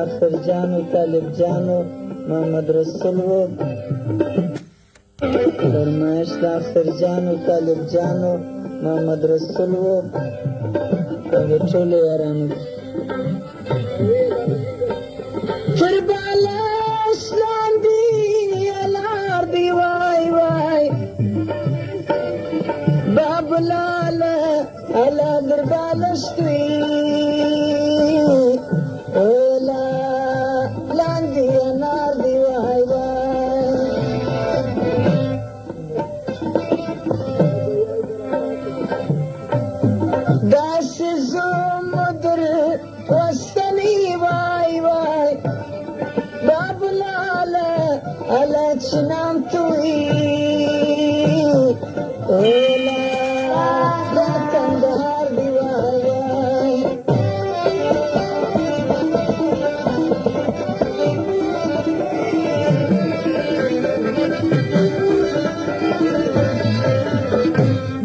آخر جانو طالب جانو محمد رسول و فرمایش د آخر جانو طالب جانو محمد رسول و او د ټولو یارانو پر بالښت لاندې لار دی وای وای باب لاله الا در بالښت وي اولا لاندې انار دی وای وای داسې زمدر وستنی وای وای باب لاله الا چنام توي اولا دا کندهار دی وای وای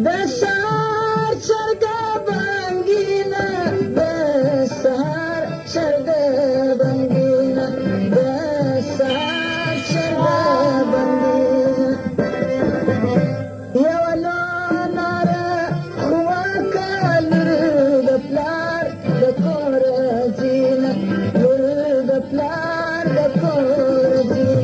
د سهار چرګه بنګینه د سهار چرګه بنګینه د سهار چرګه بنګینه یو لاره خواکه لور د پلار د کور ځینه لور د پلار د کور ځینه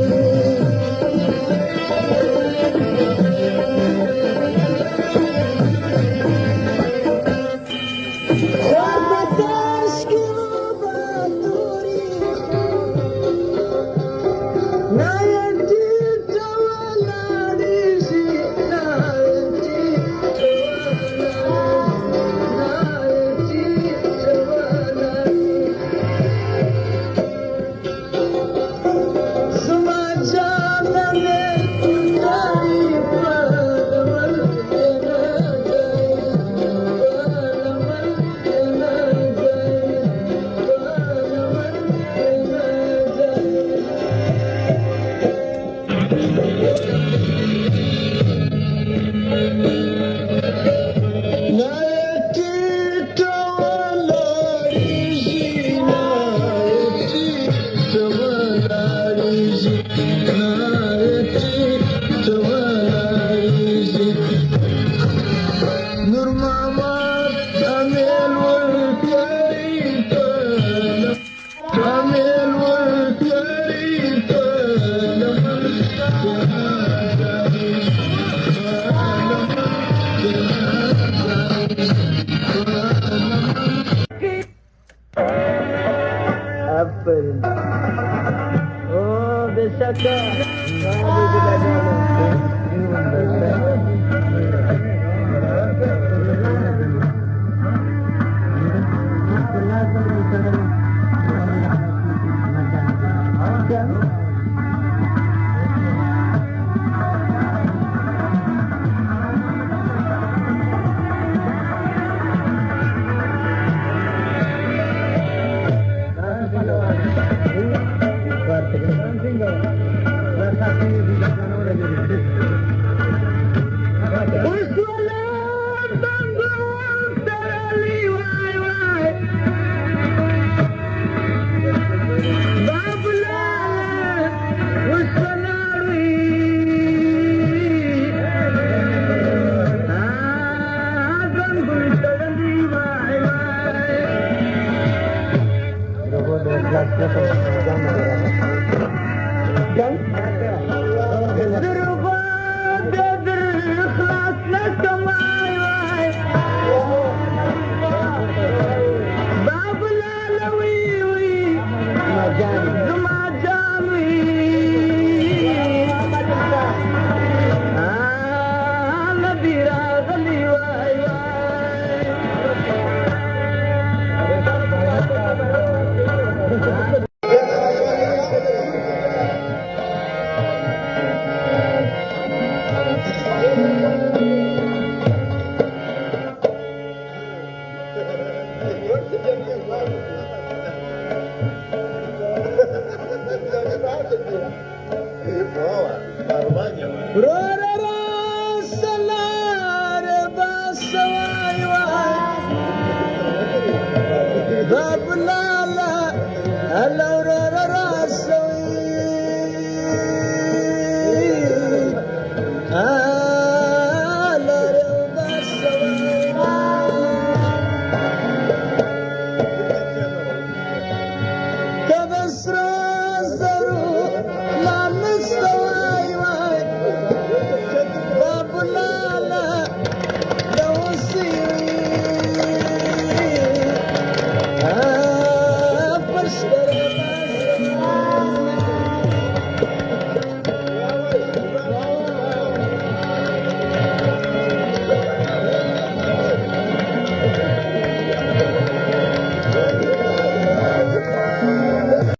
الله ورو ورو